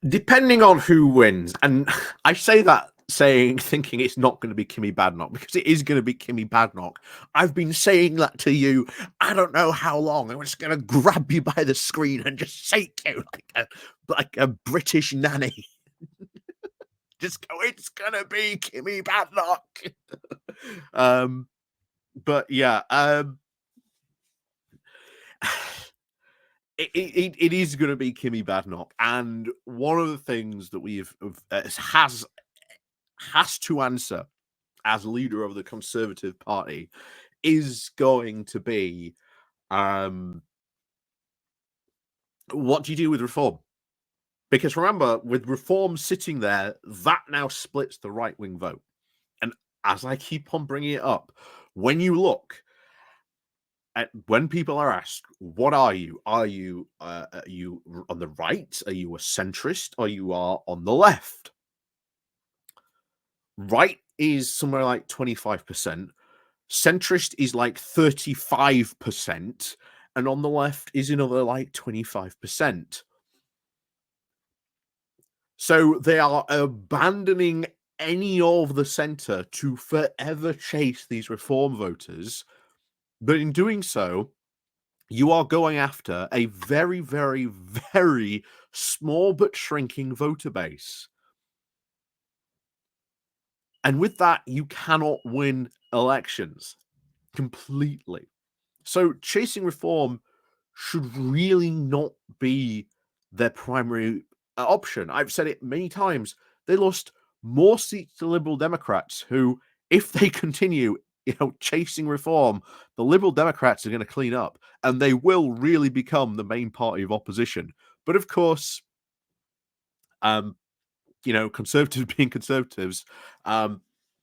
Depending on who wins, and I say that thinking it's not going to be Kimmy Badenoch, because it is going to be Kimmy Badenoch. I've been saying that to you, I don't know how long. I'm just going to grab you by the screen and just shake you like a British nanny. Just go, it's going to be Kimmy Badenoch. But yeah, it is going to be Kimmy Badenoch, and one of the things that we've has to answer as leader of the Conservative Party is going to be, what do you do with reform? Because remember, with reform sitting there, that now splits the right-wing vote. And as I keep on bringing it up, when you look at when people are asked, what are you? Are you on the right? Are you a centrist? Or you are on the left? Right is somewhere like 25%. Centrist is like 35%. And on the left is another like 25%. So they are abandoning any of the centre to forever chase these reform voters. But in doing so, you are going after a very, very, very small but shrinking voter base. And with that, you cannot win elections completely. So chasing reform should really not be their primary option. I've said it many times. They lost more seats to Liberal Democrats who, if they continue, chasing reform, the Liberal Democrats are going to clean up and they will really become the main party of opposition. But of course, conservatives being conservatives,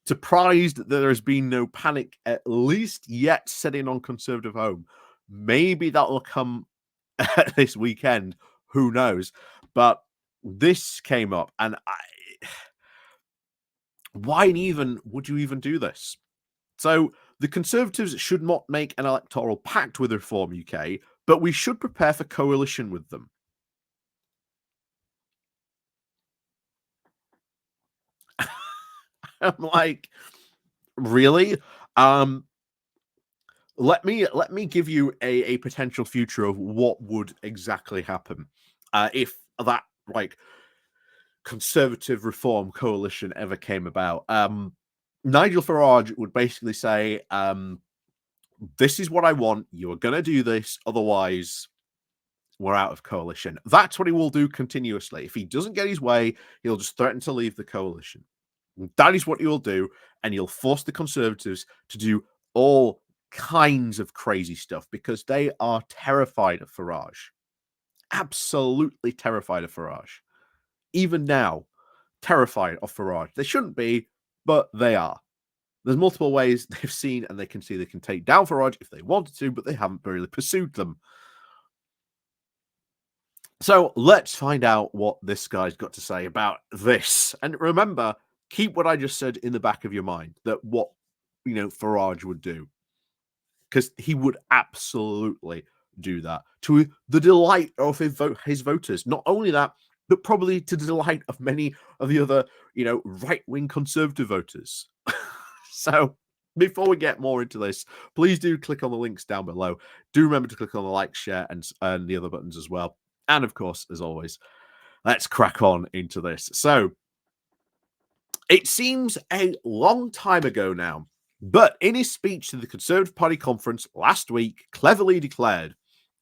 surprised that there has been no panic, at least yet, setting on Conservative home. Maybe that will come this weekend. Who knows? But this came up, and why even would you even do this? So the Conservatives should not make an electoral pact with Reform UK, but we should prepare for coalition with them. I'm like, really? Let me give you a potential future of what would exactly happen if that Conservative Reform coalition ever came about. Nigel Farage would basically say, this is what I want. You are going to do this. Otherwise, we're out of coalition. That's what he will do continuously. If he doesn't get his way, he'll just threaten to leave the coalition. That is what he will do. And he'll force the Conservatives to do all kinds of crazy stuff because they are terrified of Farage. Absolutely terrified of Farage. Even now, terrified of Farage. They shouldn't be, but they are. There's multiple ways they've seen and they can see they can take down Farage if they wanted to, but they haven't really pursued them. So let's find out what this guy's got to say about this. And remember, keep what I just said in the back of your mind, that what, Farage would do. Because he would absolutely do that to the delight of his voters. Not only that, but probably to the delight of many of the other, right-wing Conservative voters. So before we get more into this, please do click on the links down below. Do remember to click on the like, share, and the other buttons as well. And of course, as always, let's crack on into this. So it seems a long time ago now, but in his speech to the Conservative Party conference last week, cleverly declared,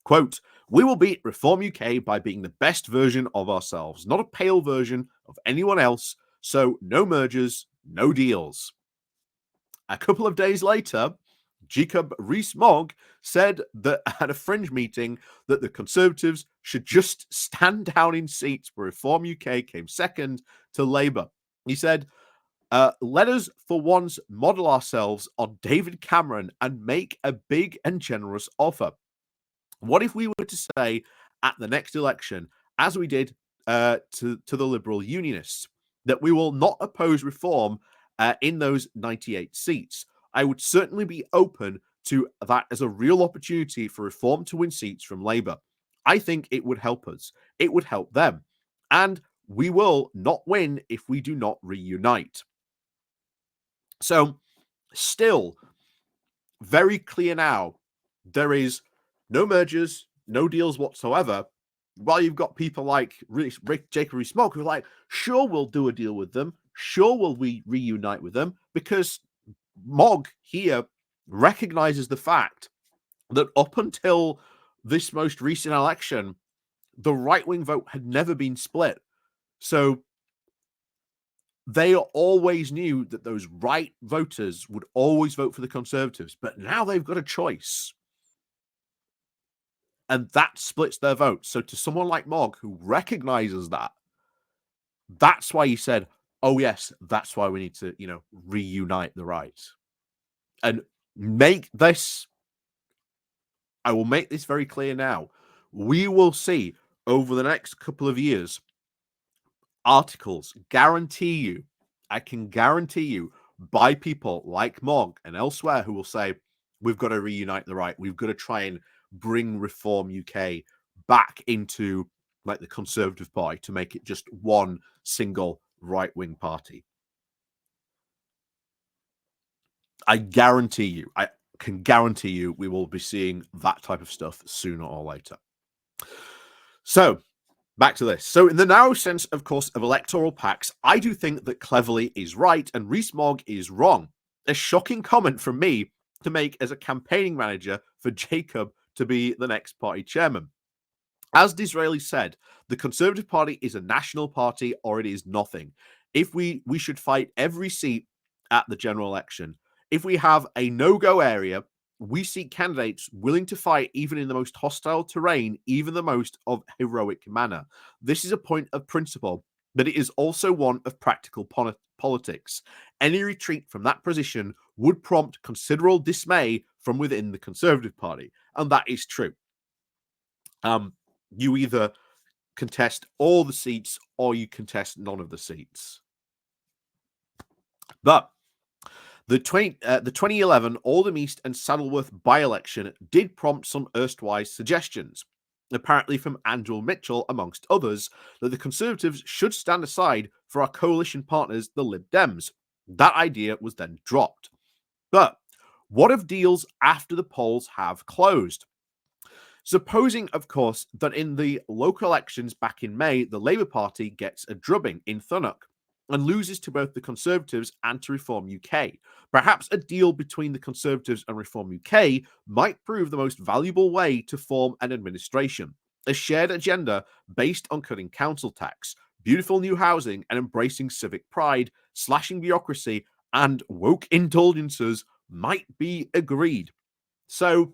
quote, "We will beat Reform UK by being the best version of ourselves, not a pale version of anyone else. So no mergers, no deals." A couple of days later, Jacob Rees-Mogg said that at a fringe meeting that the Conservatives should just stand down in seats where Reform UK came second to Labour. He said, let us for once model ourselves on David Cameron and make a big and generous offer. What if we were to say at the next election, as we did to the Liberal Unionists, that we will not oppose reform in those 98 seats? I would certainly be open to that as a real opportunity for reform to win seats from Labour. I think it would help us. It would help them. And we will not win if we do not reunite. So, still very clear now, there is no mergers, no deals whatsoever. While you've got people like Jacob Rees-Mogg who are like, sure, we'll do a deal with them. Sure, will we reunite with them? Because Mogg here recognizes the fact that up until this most recent election, the right-wing vote had never been split. So they always knew that those right voters would always vote for the Conservatives. But now they've got a choice. And that splits their vote. So to someone like Mogg, who recognizes that, that's why he said, oh, yes, that's why we need to, reunite the right. And make this, I will make this very clear now. We will see over the next couple of years articles, I can guarantee you, by people like Mogg and elsewhere who will say, we've got to reunite the right. We've got to try and bring Reform UK back into like the Conservative Party to make it just one single right-wing party. I can guarantee you we will be seeing that type of stuff sooner or later. So back to this. So in the narrow sense, of course, of electoral pacts, I do think that Cleverly is right and Rees-Mogg is wrong. A shocking comment from me to make as a campaigning manager for Jacob to be the next party chairman. As Disraeli said, the Conservative Party is a national party or it is nothing. If we should fight every seat at the general election. If we have a no-go area, we seek candidates willing to fight even in the most hostile terrain, even the most of heroic manner. This is a point of principle, but it is also one of practical politics. Any retreat from that position would prompt considerable dismay from within the Conservative Party, and that is true. You either contest all the seats or you contest none of the seats. But the 2011 Oldham East and Saddleworth by-election did prompt some erstwhile suggestions, apparently from Andrew Mitchell, amongst others, that the Conservatives should stand aside for our coalition partners, the Lib Dems. That idea was then dropped. But what of deals after the polls have closed? Supposing, of course, that in the local elections back in May, the Labour Party gets a drubbing in Thunnock and loses to both the Conservatives and to Reform UK. Perhaps a deal between the Conservatives and Reform UK might prove the most valuable way to form an administration. A shared agenda based on cutting council tax, beautiful new housing, and embracing civic pride, slashing bureaucracy, and woke indulgences might be agreed. So,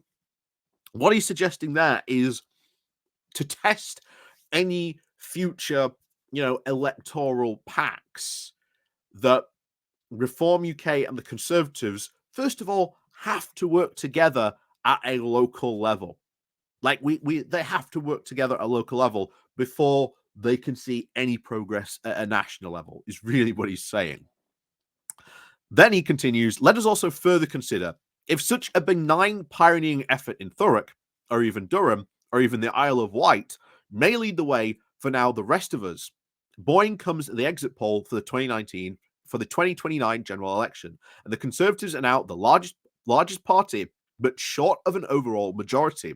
what he's suggesting there is to test any future, electoral pacts that Reform UK and the Conservatives, first of all, have to work together at a local level. Like they have to work together at a local level before they can see any progress at a national level, is really what he's saying. Then he continues, let us also further consider if such a benign pioneering effort in Thurrock, or even Durham, or even the Isle of Wight, may lead the way for now the rest of us. Boyne comes the exit poll for the 2029 general election, and the Conservatives are now the largest party, but short of an overall majority.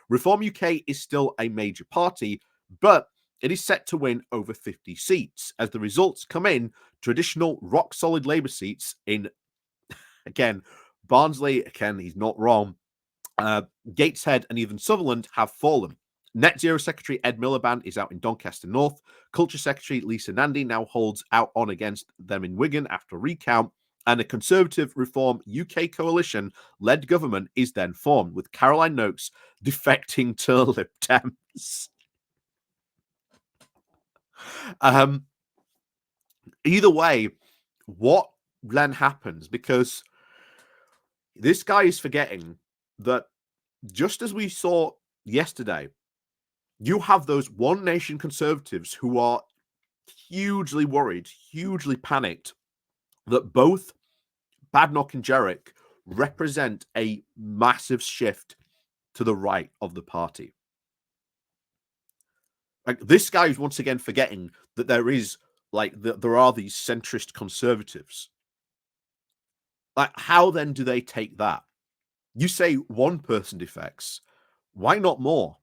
Reform UK is still a major party, but it is set to win over 50 seats as the results come in. Traditional rock-solid Labour seats in, again, Barnsley, again, he's not wrong, Gateshead and even Sutherland have fallen. Net Zero Secretary Ed Miliband is out in Doncaster North. Culture Secretary Lisa Nandy now holds out on against them in Wigan after recount. And a Conservative Reform UK coalition-led government is then formed, with Caroline Noakes defecting to Lib Dems. Either way, what then happens? Because this guy is forgetting that just as we saw yesterday, you have those One Nation Conservatives who are hugely worried, hugely panicked that both Badenoch and Jerrick represent a massive shift to the right of the party. Like, this guy is once again forgetting that there is, like, there are these centrist conservatives. Like, how then do they take that? You say one person defects, why not more?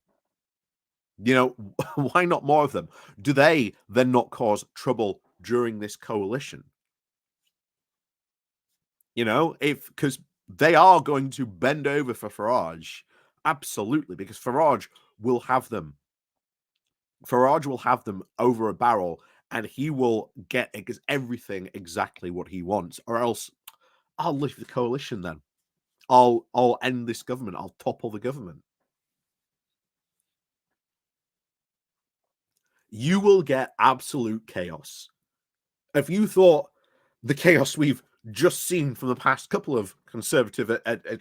You know, why not more of them? Do they then not cause trouble during this coalition? You know, if because they are going to bend over for Farage, absolutely, because will have them. Farage will have them over a barrel, and he will get everything exactly what he wants, or else I'll leave the coalition. Then I'll end this government. I'll topple the government. You will get absolute chaos. If you thought the chaos we've just seen from the past couple of conservative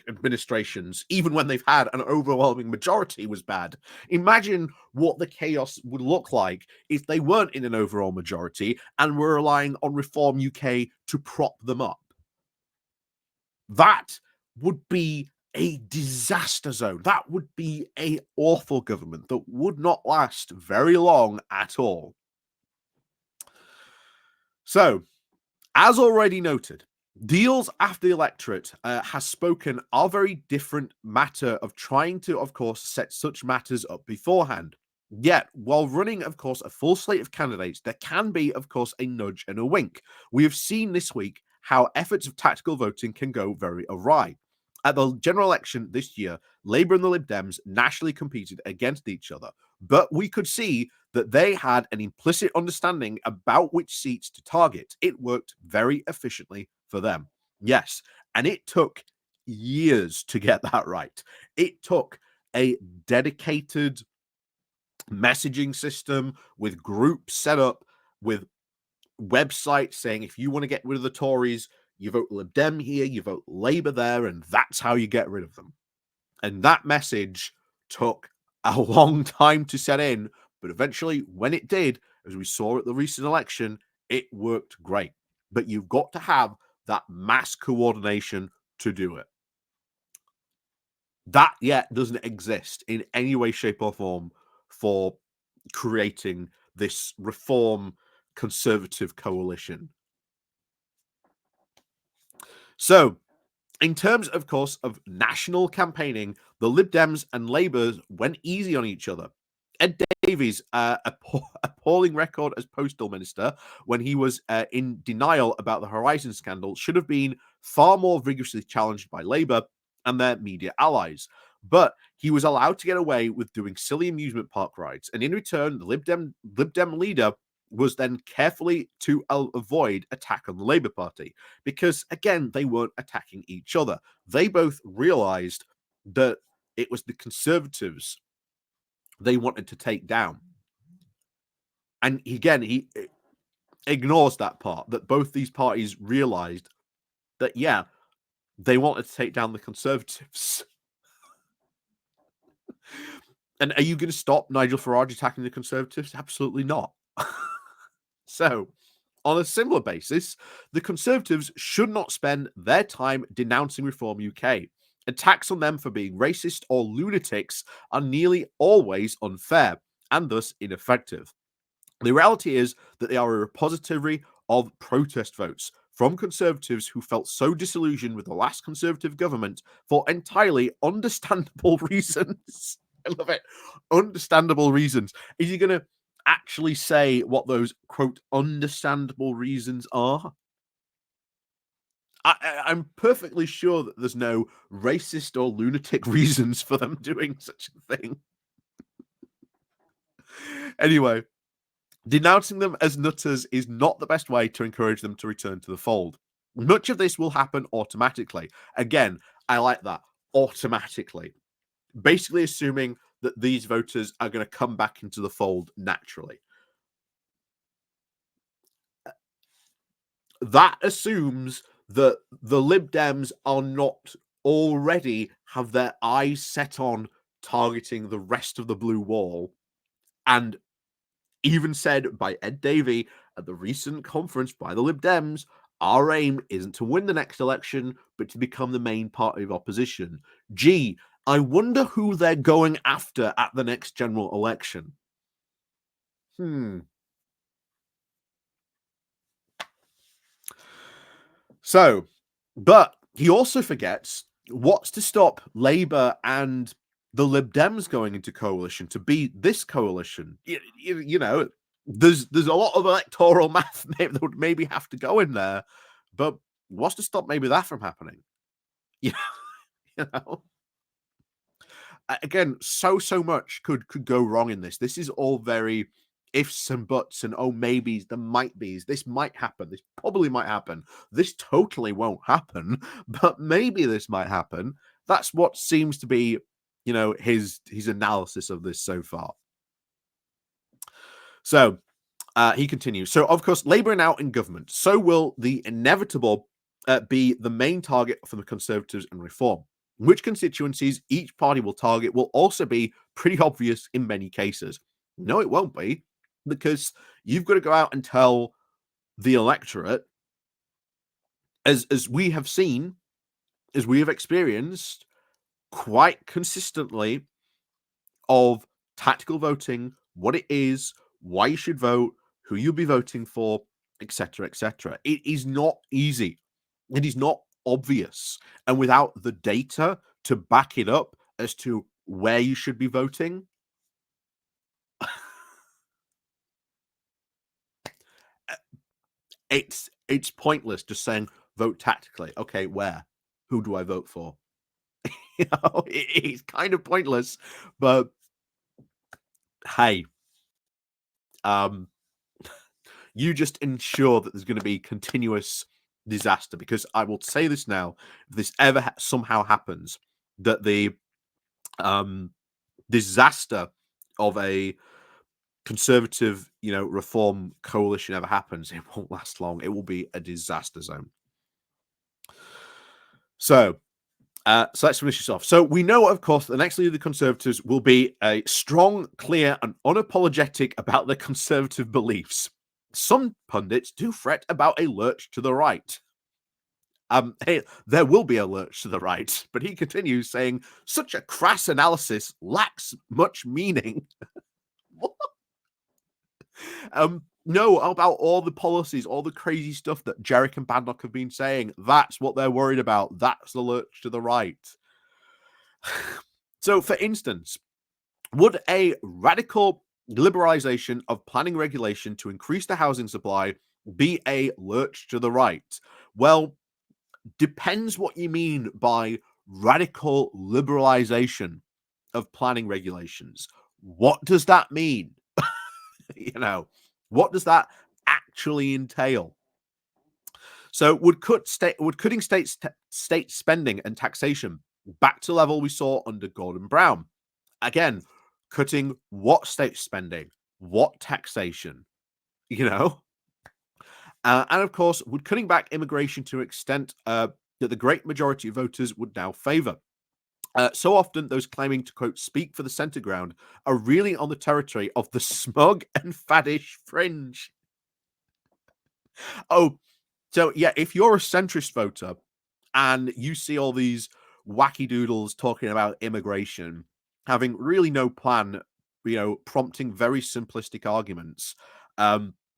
administrations, even when they've had an overwhelming majority, was bad, imagine what the chaos would look like if they weren't in an overall majority and were relying on Reform UK to prop them up. That would be a disaster zone. That would be a awful government that would not last very long at all. So, as already noted, deals after the electorate has spoken are very different matter of trying to, of course, set such matters up beforehand. Yet, while running, of course, a full slate of candidates, there can be, of course, a nudge and a wink. We have seen this week how efforts of tactical voting can go very awry. At the general election this year, Labour and the Lib Dems nationally competed against each other, but we could see that they had an implicit understanding about which seats to target. It worked very efficiently for them. Yes, and it took years to get that right. It took a dedicated messaging system with groups set up, with websites saying if you want to get rid of the Tories, you vote Lib Dem here, you vote Labour there, and that's how you get rid of them. And that message took a long time to set in, but eventually, when it did, as we saw at the recent election, it worked great. But you've got to have that mass coordination to do it. That yet doesn't exist in any way, shape, or form for creating this reform conservative coalition. So, in terms, of course, of national campaigning, the Lib Dems and Labour went easy on each other. Ed Davies, appalling record as postal minister when he was in denial about the Horizon scandal, should have been far more vigorously challenged by Labour and their media allies. But he was allowed to get away with doing silly amusement park rides. And in return, the Lib Dem leader was then carefully to avoid attack on the Labour Party because, again, they weren't attacking each other. They both realised that it was the Conservatives they wanted to take down. And again, he ignores that part, that both these parties realised that, yeah, they wanted to take down the Conservatives. And are you going to stop Nigel Farage attacking the Conservatives? Absolutely not. So, on a similar basis, the Conservatives should not spend their time denouncing Reform UK. Attacks on them for being racist or lunatics are nearly always unfair and thus ineffective. The reality is that they are a repository of protest votes from Conservatives who felt so disillusioned with the last Conservative government for entirely understandable reasons. I love it. Understandable reasons. Are you going to actually say what those, quote, understandable reasons are? I'm perfectly sure that there's no racist or lunatic reasons for them doing such a thing. Anyway, denouncing them as nutters is not the best way to encourage them to return to the fold. Much of this will happen automatically. Again, I like that. Automatically. Basically assuming that these voters are going to come back into the fold naturally. That assumes that the Lib Dems are not already have their eyes set on targeting the rest of the blue wall, and even said by Ed Davey at the recent conference by the Lib Dems, our aim isn't to win the next election, but to become the main party of opposition. Gee, I wonder who they're going after at the next general election. Hmm. So, but he also forgets what's to stop Labour and the Lib Dems going into coalition to be this coalition. You know, there's a lot of electoral math that would maybe have to go in there, but what's to stop maybe that from happening? You know, again, so much could go wrong in this. This is all very ifs and buts and oh maybes, the might be's. This might happen. This probably might happen. This totally won't happen, but maybe this might happen. That's what seems to be, his analysis of this so far. So he continues. So, of course, Labour are now in government. So will the inevitable be the main target for the Conservatives and Reform. Which constituencies each party will target will also be pretty obvious in many cases. No, it won't be, because you've got to go out and tell the electorate, as we have seen, as we have experienced quite consistently, of tactical voting, what it is, why you should vote, who you'll be voting for, etc., etc. It is not easy. It is not obvious. And without the data to back it up as to where you should be voting, it's pointless just saying vote tactically. Okay, where? Who do I vote for? It's kind of pointless, but hey, um, you just ensure that there's going to be continuous disaster. Because I will say this now: if this ever somehow happens, that the disaster of a conservative, reform coalition ever happens, it won't last long. It will be a disaster zone. So let's finish this off. So we know, of course, the next leader of the Conservatives will be a strong, clear, and unapologetic about their conservative beliefs. Some pundits do fret about a lurch to the right. Hey, there will be a lurch to the right, but he continues saying, such a crass analysis lacks much meaning. No, about all the policies, all the crazy stuff that Jerick and Badnock have been saying. That's what they're worried about. That's the lurch to the right. So, for instance, would a radical liberalization of planning regulation to increase the housing supply be a lurch to the right? Well, depends what you mean by radical liberalization of planning regulations. What does that mean? What does that actually entail? So would cutting state spending and taxation back to level we saw under Gordon Brown? Again, cutting what state spending, what taxation, and of course, would cutting back immigration to an extent that the great majority of voters would now favor. So often, those claiming to, quote, speak for the center ground are really on the territory of the smug and faddish fringe. Oh, so yeah, if you're a centrist voter and you see all these wacky doodles talking about immigration, having really no plan, prompting very simplistic arguments,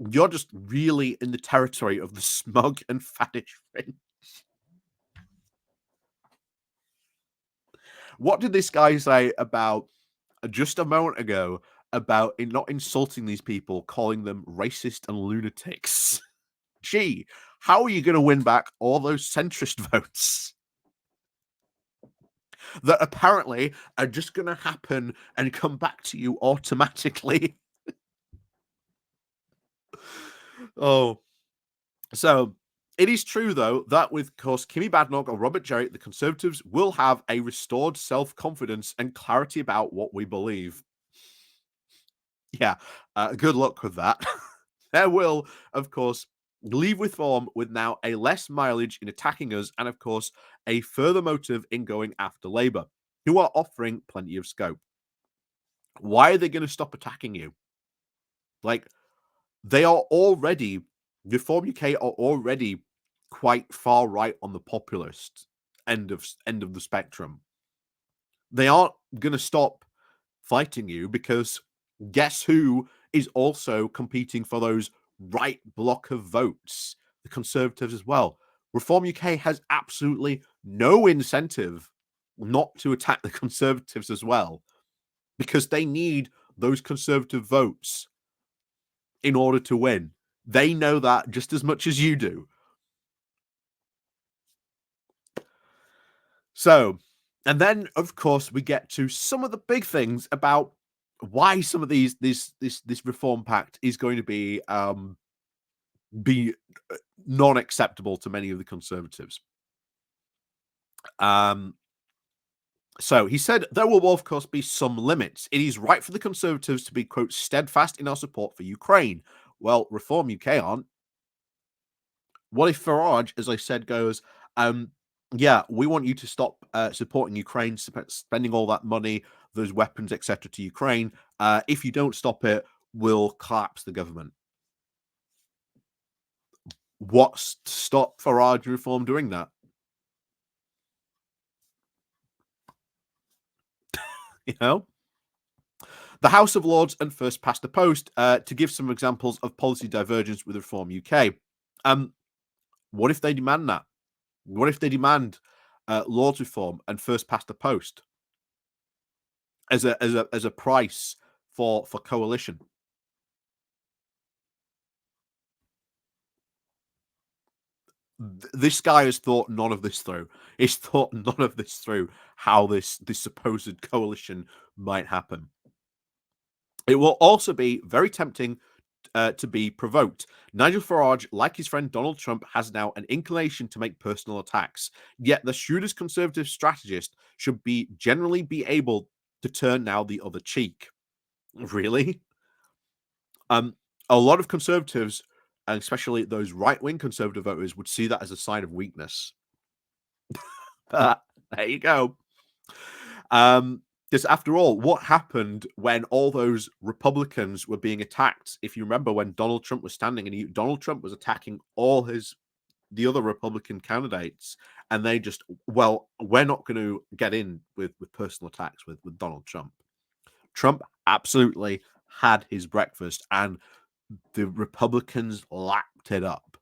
you're just really in the territory of the smug and faddish fringe. What did this guy say about just a moment ago about not insulting these people, calling them racist and lunatics? Gee, how are you going to win back all those centrist votes that apparently are just going to happen and come back to you automatically? Oh, so it is true, though, that with, of course, Kimmy Badnock or Robert Jerrick, the Conservatives will have a restored self-confidence and clarity about what we believe. Yeah, good luck with that. There will, of course, leave with form with now a less mileage in attacking us and, of course, a further motive in going after Labour, who are offering plenty of scope. Why are they going to stop attacking you? Like, they are already, Reform UK are already quite far right on the populist end of the spectrum. They aren't going to stop fighting you because guess who is also competing for those right block of votes, the Conservatives as well. Reform UK has absolutely no incentive not to attack the Conservatives as well, because they need those Conservative votes in order to win. They know that just as much as you do. So, and then of course we get to some of the big things about why some of this reform pact is going to be non-acceptable to many of the Conservatives. So he said there will of course be some limits. It is right for the Conservatives to be, quote, steadfast in our support for Ukraine. Well, Reform UK aren't. What if Farage, as I said, goes, yeah, we want you to stop supporting Ukraine, spending all that money, those weapons, etc., to Ukraine. If you don't stop it, we'll collapse the government. What's to stop Farage and Reform doing that? You know? The House of Lords and first past the post to give some examples of policy divergence with Reform UK. What if they demand that? What if they demand Lords reform and first past the post as a price for coalition? This guy has thought none of this through. He's thought none of this through, how this supposed coalition might happen. It will also be very tempting to be provoked. Nigel Farage, like his friend Donald Trump, has now an inclination to make personal attacks. Yet the shrewdest Conservative strategist should be generally be able to turn now the other cheek. Really? A lot of Conservatives, and especially those right-wing Conservative voters, would see that as a sign of weakness. There you go. Because after all, what happened when all those Republicans were being attacked? If you remember when Donald Trump was standing and Donald Trump was attacking all the other Republican candidates, and they just, well, we're not going to get in with personal attacks with Donald Trump. Trump absolutely had his breakfast, and the Republicans lapped it up.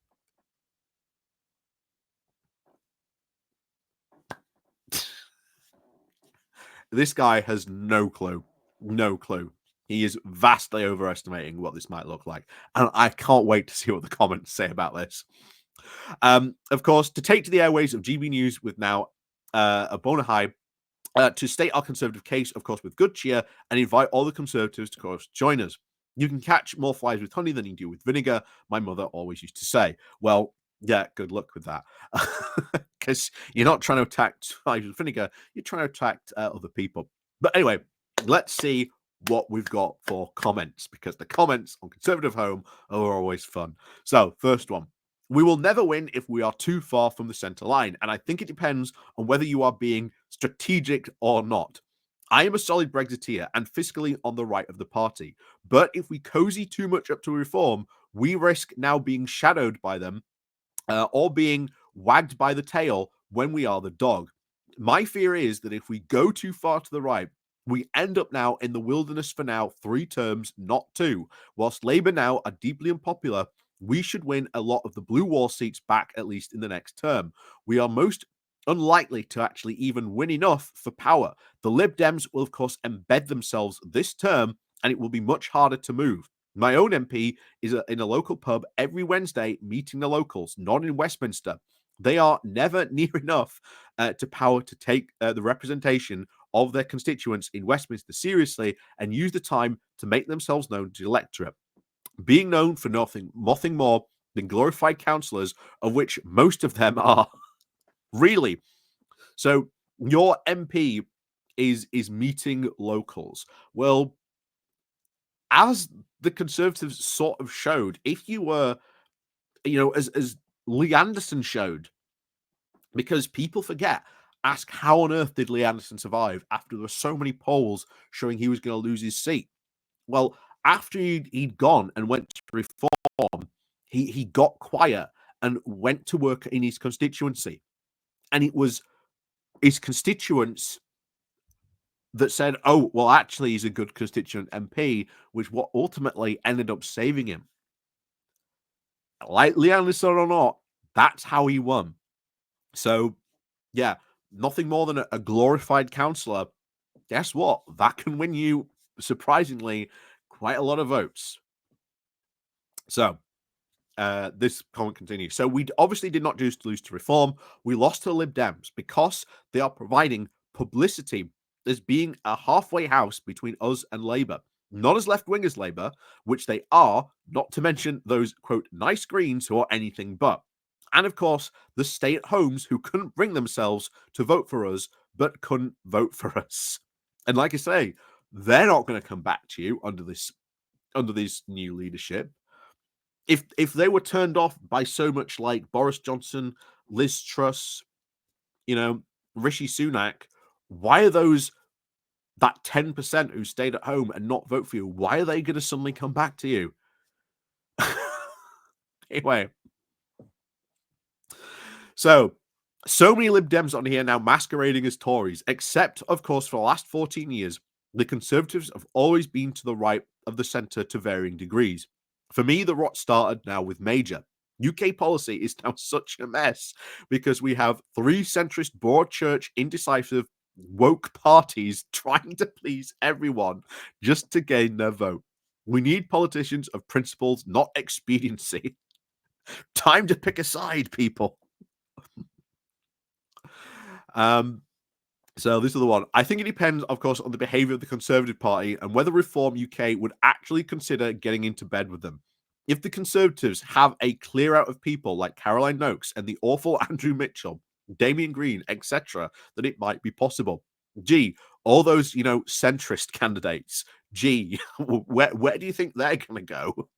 This guy has no clue. No clue. He is vastly overestimating what this might look like. And I can't wait to see what the comments say about this. Of course, to take to the airways of GB News with now a bona fide to state our Conservative case, of course, with good cheer, and invite all the Conservatives to, of course, join us. You can catch more flies with honey than you do with vinegar, my mother always used to say. Well, yeah, good luck with that. Because you're not trying to attack flies with vinegar, you're trying to attack other people. But anyway, let's see what we've got for comments, because the comments on Conservative Home are always fun. So, first one. We will never win if we are too far from the centre line, and I think it depends on whether you are being strategic or not. I am a solid Brexiteer and fiscally on the right of the party, but if we cozy too much up to reform, we risk now being shadowed by them or being wagged by the tail when we are the dog. My fear is that if we go too far to the right, we end up now in the wilderness for now 3 terms, not 2. Whilst Labour now are deeply unpopular, we should win a lot of the blue wall seats back, at least in the next term. We are most unlikely to actually even win enough for power. The Lib Dems will, of course, embed themselves this term, and it will be much harder to move. My own MP is in a local pub every Wednesday meeting the locals, not in Westminster. They are never near enough to power to take the representation of their constituents in Westminster seriously and use the time to make themselves known to the electorate. Being known for nothing more than glorified councillors, of which most of them are. Really. So your MP is meeting locals. Well, as the Conservatives sort of showed, if you were, as Lee Anderson showed, because people forget, ask how on earth did Lee Anderson survive after there were so many polls showing he was going to lose his seat? Well, after he'd gone and went to reform, he got quiet and went to work in his constituency. And it was his constituents that said, oh, well, actually, he's a good constituent MP, which what ultimately ended up saving him. Like Leanne said or not, that's how he won. So, yeah, nothing more than a glorified councillor. Guess what? That can win you, surprisingly, quite a lot of votes. So, this comment continues. So we obviously did not just lose to Reform. We lost to Lib Dems because they are providing publicity as being a halfway house between us and Labour. Not as left wing as Labour, which they are, not to mention those, quote, nice Greens who are anything but. And of course, the stay at homes who couldn't bring themselves to vote for us, but couldn't vote for us. And like I say, they're not going to come back to you under this new leadership. If they were turned off by so much like Boris Johnson, Liz Truss, Rishi Sunak, why are that 10% who stayed at home and not vote for you, why are they going to suddenly come back to you? Anyway, so many Lib Dems on here now masquerading as Tories, except, of course, for the last 14 years, the Conservatives have always been to the right of the centre to varying degrees. For me, the rot started now with Major. UK policy is now such a mess because we have three centrist, broad church, indecisive, woke parties trying to please everyone just to gain their vote. We need politicians of principles, not expediency. Time to pick a side, people. So this is the one. I think it depends, of course, on the behaviour of the Conservative Party and whether Reform UK would actually consider getting into bed with them. If the Conservatives have a clear out of people like Caroline Noakes and the awful Andrew Mitchell, Damien Green, etc., then it might be possible. Gee, all those, centrist candidates, gee, where do you think they're going to go?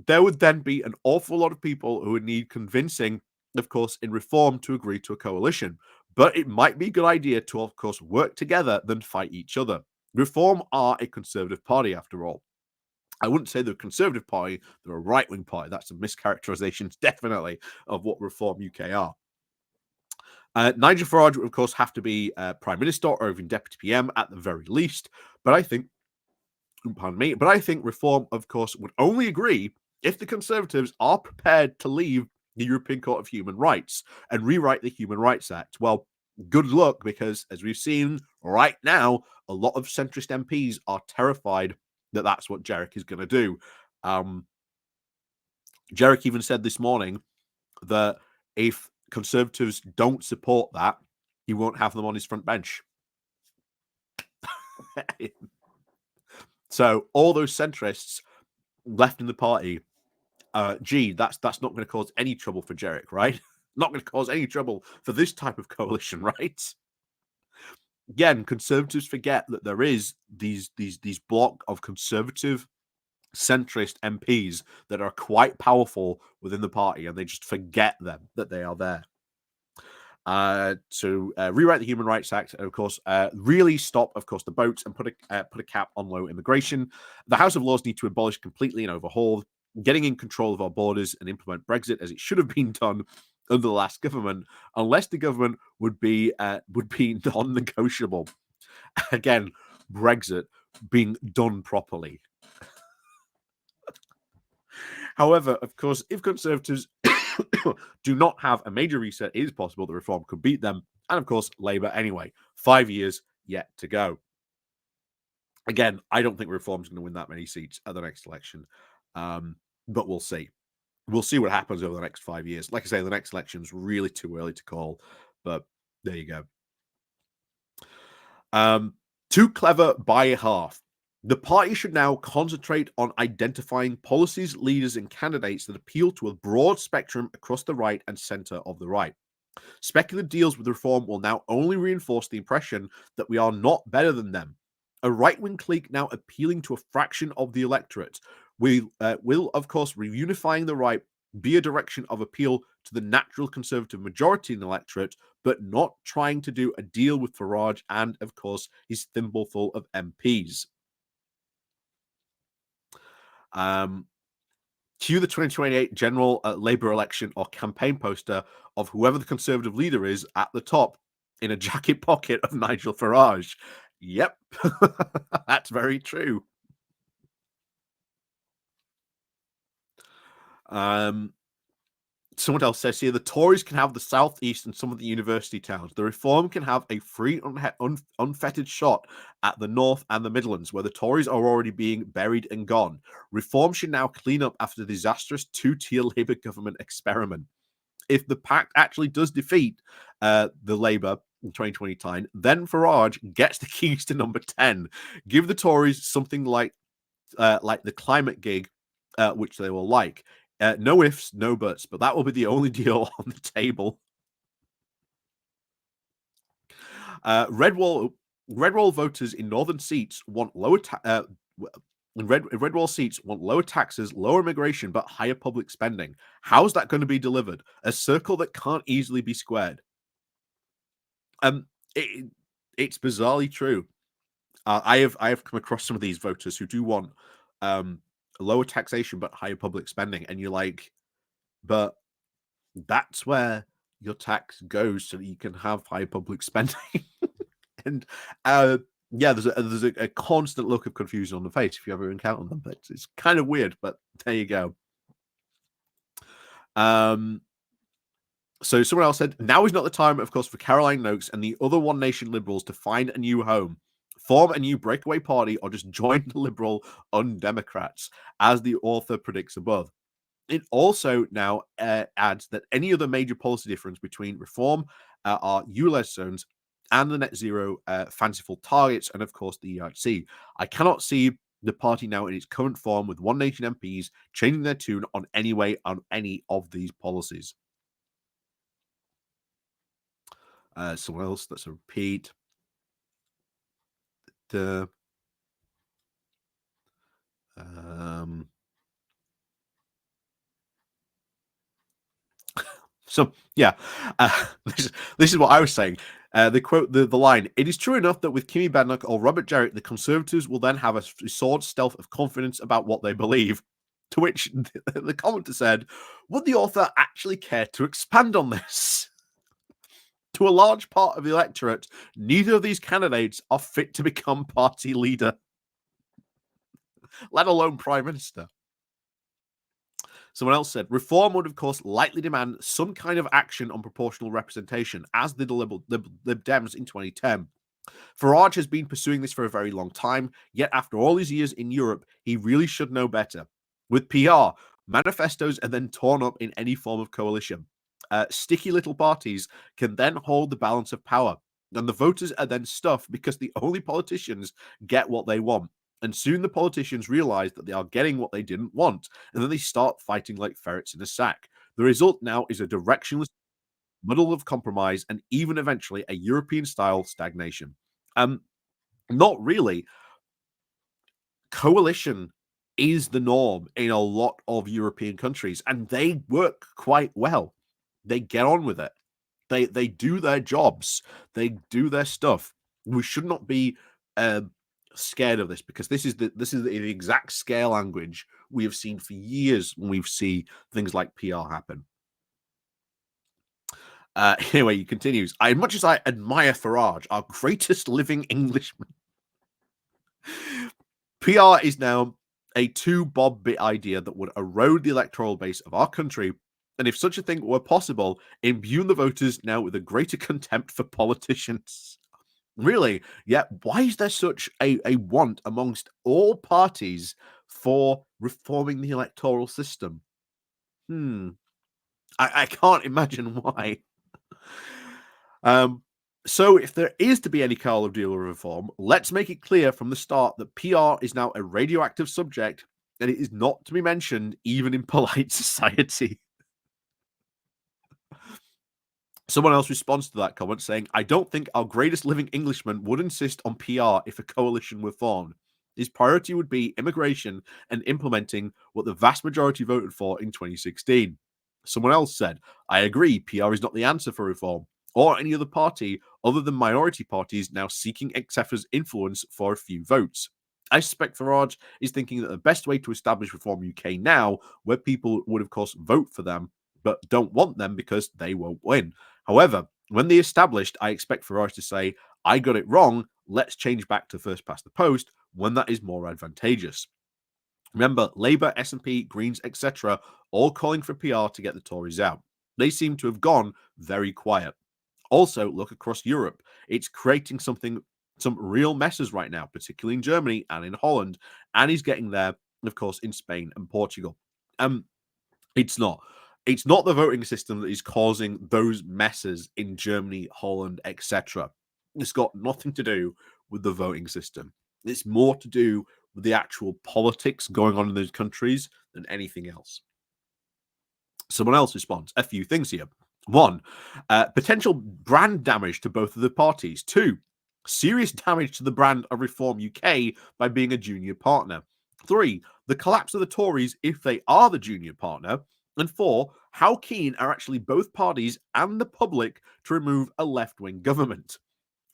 There would then be an awful lot of people who would need convincing, of course, in Reform to agree to a coalition. But it might be a good idea to, of course, work together than fight each other. Reform are a Conservative party, after all. I wouldn't say they're a Conservative party, they're a right-wing party. That's a mischaracterization, definitely, of what Reform UK are. Nigel Farage would, of course, have to be Prime Minister or even Deputy PM at the very least. But I think, Reform, of course, would only agree if the Conservatives are prepared to leave the European Court of Human Rights and rewrite the Human Rights Act. Well, good luck, because as we've seen right now, a lot of centrist MPs are terrified that that's what Jarek is going to do. Jarek even said this morning that if Conservatives don't support that, he won't have them on his front bench. So all those centrists left in the party, that's not going to cause any trouble for Jarek, right? Not going to cause any trouble for this type of coalition, right? Again, Conservatives forget that there is these block of conservative centrist MPs that are quite powerful within the party, and they just forget them that they are there. To rewrite the Human Rights Act, and of course, really stop, of course, the boats and put a cap on low immigration. The House of Lords need to abolish completely and overhaul, getting in control of our borders and implement Brexit as it should have been done under the last government, unless the government would be non-negotiable. Again, Brexit being done properly. However, of course, if Conservatives do not have a major reset, it is possible that Reform could beat them. And of course, Labour anyway. 5 years yet to go. Again, I don't think Reform's going to win that many seats at the next election. But we'll see. We'll see what happens over the next 5 years. Like I say, the next election is really too early to call. But there you go. Too clever by half. The party should now concentrate on identifying policies, leaders, and candidates that appeal to a broad spectrum across the right and centre of the right. Speculative deals with Reform will now only reinforce the impression that we are not better than them. A right-wing clique now appealing to a fraction of the electorate will, of course, reunifying the right be a direction of appeal to the natural Conservative majority in the electorate, but not trying to do a deal with Farage and, of course, his thimbleful of MPs. Cue the 2028 general Labour election or campaign poster of whoever the Conservative leader is at the top. in a jacket pocket of Nigel Farage. Yep, that's very true. Um, Someone else says here the Tories can have the southeast and some of the university towns. The Reform can have a free, unfettered shot at the north and the Midlands, where the Tories are already being buried and gone. Reform should now clean up after the disastrous two-tier Labour government experiment. If the pact actually does defeat the Labour in 2029, then Farage gets the keys to number 10. Give the Tories something like the climate gig, which they will like. No ifs, no buts, but that will be the only deal on the table. Red wall voters in northern seats want red wall seats want lower taxes, lower immigration, but higher public spending. How's that going to be delivered? A circle that can't easily be squared. Um, it, it's bizarrely true. I have come across some of these voters who do want lower taxation but higher public spending, and you're like, but that's where your tax goes so that you can have high public spending. And yeah, there's a constant look of confusion on the face if you ever encounter them. But it's kind of weird, but there you go. So someone else said, now is not the time, of course, for Caroline Noakes and the other One Nation liberals to find a new home, form a new breakaway party, or just join the liberal undemocrats, as the author predicts above. It also now adds that any other major policy difference between reform, our ULEZ zones, and the net zero fanciful targets, and of course the ERC. I cannot see the party now in its current form with One Nation MPs changing their tune on any of these policies. Someone else, that's a repeat. So yeah, this is what I was saying. They quote the line: "It is true enough that with Kimmy Badenoch or Robert Jarrett, the Conservatives will then have a sword stealth of confidence about what they believe." To which the commenter said, "Would the author actually care to expand on this?" To a large part of the electorate, neither of these candidates are fit to become party leader, let alone prime minister. Someone else said, reform would, of course, likely demand some kind of action on proportional representation, as did the Lib Dems in 2010. Farage has been pursuing this for a very long time, yet after all these years in Europe, he really should know better. With PR, manifestos are then torn up in any form of coalition. Sticky little parties can then hold the balance of power, and the voters are then stuffed because the only politicians get what they want. And soon the politicians realize that they are getting what they didn't want, and then they start fighting like ferrets in a sack. The result now is a directionless muddle of compromise and even eventually a European style stagnation. Not really. Coalition is the norm in a lot of European countries, and they work quite well. They get on with it. They do their jobs. They do their stuff. We should not be scared of this, because this is the exact scale language we have seen for years when we've seen things like PR happen. Anyway, he continues. Much as I admire Farage, our greatest living Englishman, PR is now a two-bob bit idea that would erode the electoral base of our country. And if such a thing were possible, imbue the voters now with a greater contempt for politicians. Really? Yeah. Why is there such a want amongst all parties for reforming the electoral system? I can't imagine why. So if there is to be any Call of Duty reform, let's make it clear from the start that PR is now a radioactive subject and it is not to be mentioned even in polite society. Someone else responds to that comment saying, I don't think our greatest living Englishman would insist on PR if a coalition were formed. His priority would be immigration and implementing what the vast majority voted for in 2016. Someone else said, I agree, PR is not the answer for reform, or any other party other than minority parties now seeking XF's influence for a few votes. I suspect Farage is thinking that the best way to establish Reform UK now, where people would, of course, vote for them, but don't want them because they won't win. However, When they established, I expect Farage to say, I got it wrong, let's change back to first past the post when that is more advantageous. Remember, Labour, SNP, Greens, etc., all calling for PR to get the Tories out. They seem to have gone very quiet. Also, look across Europe. It's creating some real messes right now, particularly in Germany and in Holland, and he's getting there, of course, in Spain and Portugal. It's not. It's not the voting system that is causing those messes in Germany, Holland, etc. It's got nothing to do with the voting system. It's more to do with the actual politics going on in those countries than anything else. Someone else responds. A few things here. One, potential brand damage to both of the parties. Two, serious damage to the brand of Reform UK by being a junior partner. Three, the collapse of the Tories if they are the junior partner. And four, how keen are actually both parties and the public to remove a left wing government?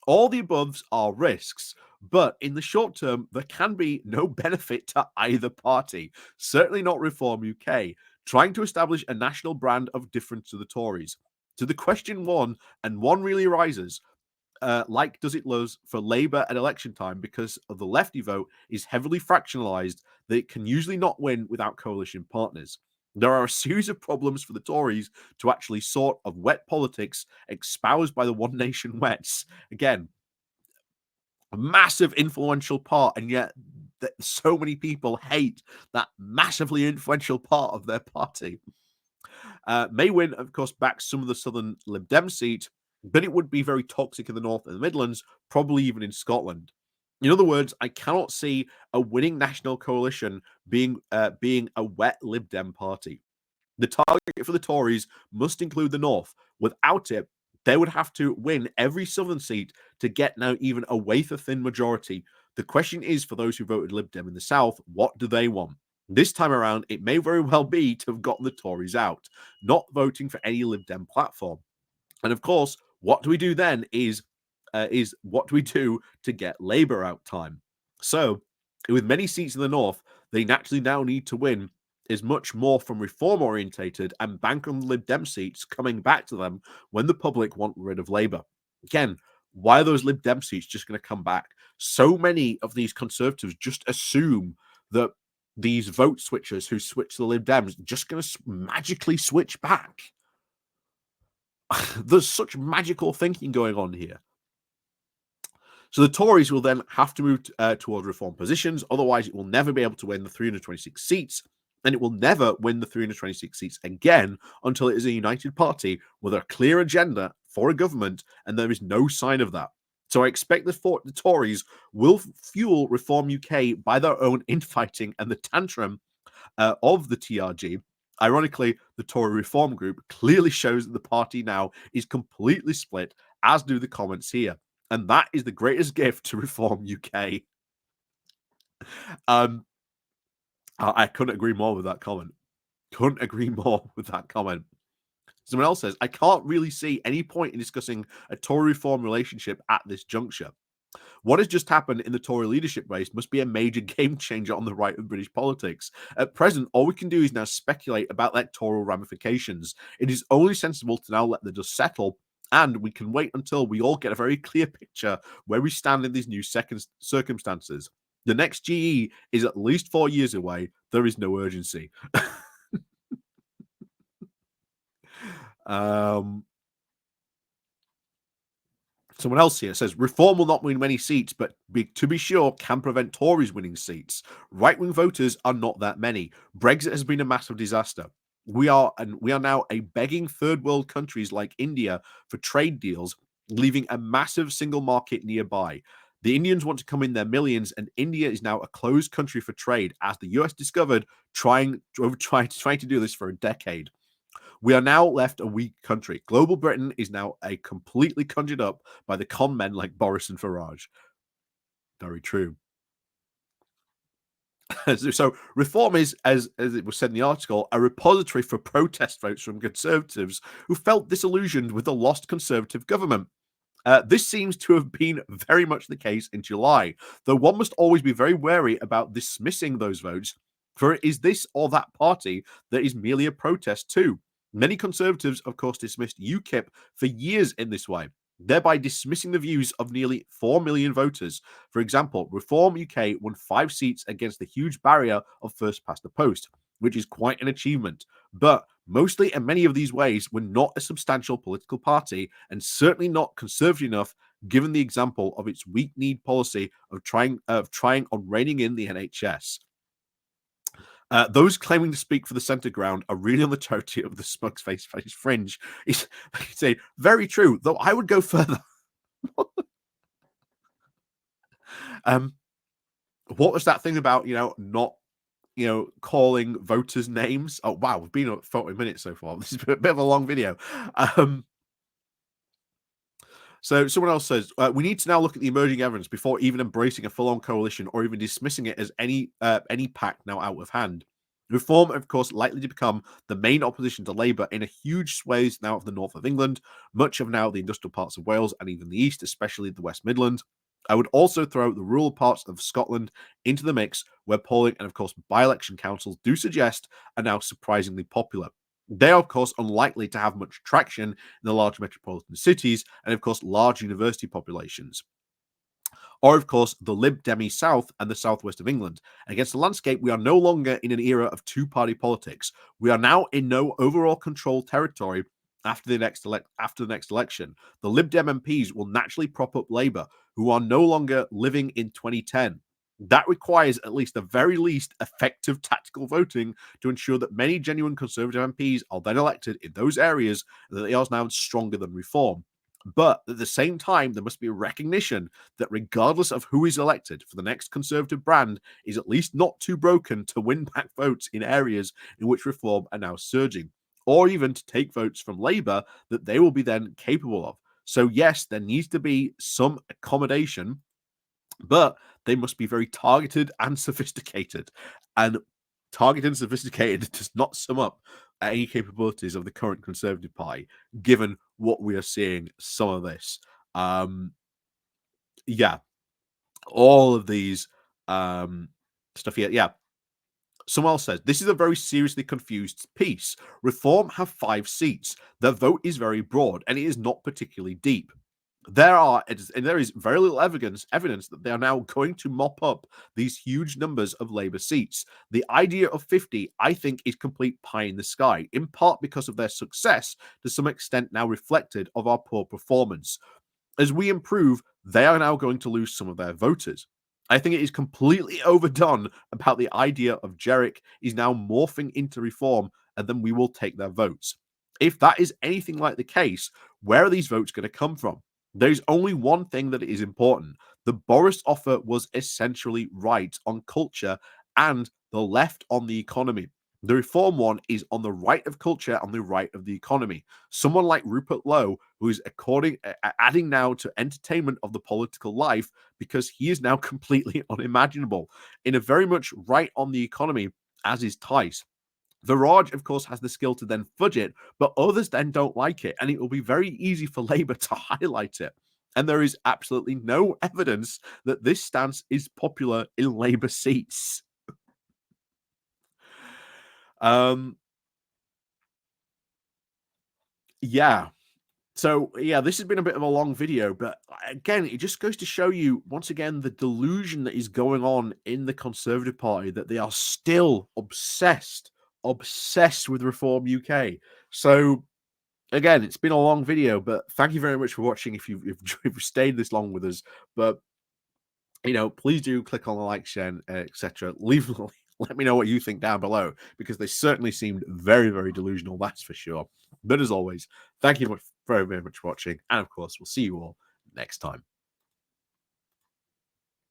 All the aboves are risks, but in the short term, there can be no benefit to either party. Certainly not Reform UK, trying to establish a national brand of difference to the Tories. So the question one really arises, like does it lose for Labour at election time because of the lefty vote is heavily fractionalised that it can usually not win without coalition partners. There are a series of problems for the Tories to actually sort of wet politics espoused by the One Nation Wets. Again, a massive influential part, and yet so many people hate that massively influential part of their party. May win, of course, back some of the southern Lib Dem seat, but it would be very toxic in the North and the Midlands, probably even in Scotland. In other words, I cannot see a winning national coalition being a wet Lib Dem party. The target for the Tories must include the North. Without it, they would have to win every southern seat to get now even a wafer-thin majority. The question is, for those who voted Lib Dem in the South, what do they want? This time around, it may very well be to have gotten the Tories out, not voting for any Lib Dem platform. And of course, what do we do then is what do we do to get Labour out time? So, with many seats in the North, they naturally now need to win is much more from reform orientated and bank on the Lib Dem seats coming back to them when the public want rid of Labour. Again, why are those Lib Dem seats just going to come back? So many of these Conservatives just assume that these vote switchers who switch to the Lib Dems just going to magically switch back. There's such magical thinking going on here. So the Tories will then have to move towards reform positions. Otherwise, it will never be able to win the 326 seats, and it will never win the 326 seats again until it is a united party with a clear agenda for a government, and there is no sign of that. So I expect the Tories will fuel Reform UK by their own infighting and the tantrum of the TRG. Ironically, the Tory Reform Group clearly shows that the party now is completely split, as do the comments here. And that is the greatest gift to Reform UK. I couldn't agree more with that comment. Couldn't agree more with that comment. Someone else says, I can't really see any point in discussing a Tory reform relationship at this juncture. What has just happened in the Tory leadership race must be a major game changer on the right of British politics. At present, all we can do is now speculate about electoral ramifications. It is only sensible to now let the dust settle, and we can wait until we all get a very clear picture where we stand in these new circumstances. The next GE is at least 4 years away. There is no urgency. Someone else here says reform will not win many seats, but to be sure can prevent Tories winning seats. Right-wing voters are not that many. Brexit has been a massive disaster. We are now a begging third world countries like India for trade deals, leaving a massive single market nearby. The Indians want to come in their millions, and India is now a closed country for trade, as the US discovered trying to do this for a decade. We are now left a weak country. Global Britain is now a completely conjured up by the con men like Boris and Farage. Very true. So reform is, as it was said in the article, a repository for protest votes from Conservatives who felt disillusioned with the lost Conservative government. This seems to have been very much the case in July, though one must always be very wary about dismissing those votes, for it is this or that party that is merely a protest too. Many conservatives, of course, dismissed UKIP for years in this way, thereby dismissing the views of nearly 4 million voters. For example, Reform UK won 5 seats against the huge barrier of first past the post, which is quite an achievement. But mostly in many of these ways, we're not a substantial political party and certainly not conservative enough, given the example of its weak-kneed policy of trying on reining in the NHS. Those claiming to speak for the centre ground are really on the territory of the smug face fringe. It's, say very true, though I would go further. um, what was that thing about not calling voters names? Oh wow, we've been at 40 minutes so far. This is a bit of a long video. Um, So someone else says we need to now look at the emerging evidence before even embracing a full-on coalition or even dismissing it as any pact now out of hand. Reform, of course, likely to become the main opposition to Labour in a huge swathes now of the north of England, much of now the industrial parts of Wales, and even the east, especially the West Midlands. I would also throw the rural parts of Scotland into the mix, where polling and, of course, by-election councils do suggest are now surprisingly popular. They are, of course, unlikely to have much traction in the large metropolitan cities and, of course, large university populations. Or, of course, the Lib Demi South and the southwest of England. Against the landscape, we are no longer in an era of two-party politics. We are now in no overall controlled territory after the next election. The Lib Dem MPs will naturally prop up Labour, who are no longer living in 2010. That requires at least the very least effective tactical voting to ensure that many genuine Conservative MPs are then elected in those areas and that they are now stronger than Reform. But at the same time, there must be a recognition that regardless of who is elected for the next Conservative brand is at least not too broken to win back votes in areas in which Reform are now surging, or even to take votes from Labour that they will be then capable of. So yes, there needs to be some accommodation, but they must be very targeted and sophisticated. And targeted and sophisticated does not sum up any capabilities of the current Conservative Party, given what we are seeing some of this. Yeah, all of these stuff here. Yeah. Someone else says this is a very seriously confused piece. Reform have 5 seats. Their vote is very broad and it is not particularly deep. There is very little evidence that they are now going to mop up these huge numbers of Labour seats. The idea of 50, I think, is complete pie in the sky, in part because of their success, to some extent now reflected of our poor performance. As we improve, they are now going to lose some of their voters. I think it is completely overdone about the idea of Jerrick is now morphing into Reform and then we will take their votes. If that is anything like the case, where are these votes going to come from? There's only one thing that is important. The Boris offer was essentially right on culture and the left on the economy. The Reform one is on the right of culture, on the right of the economy. Someone like Rupert Lowe, who is adding now to entertainment of the political life because he is now completely unimaginable, in a very much right on the economy, as is Tice. Viraj, of course, has the skill to then fudge it, but others then don't like it, and it will be very easy for Labour to highlight it. And there is absolutely no evidence that this stance is popular in Labour seats. Um, yeah. So, yeah, this has been a bit of a long video, but again, it just goes to show you, once again, the delusion that is going on in the Conservative Party, that they are still obsessed with Reform UK. So, again, it's been a long video, but thank you very much for watching if you've stayed this long with us. But please do click on the like, share, etc. Let me know what you think down below, because they certainly seemed very, very delusional, that's for sure. But as always, thank you very, very much for watching, and of course, we'll see you all next time.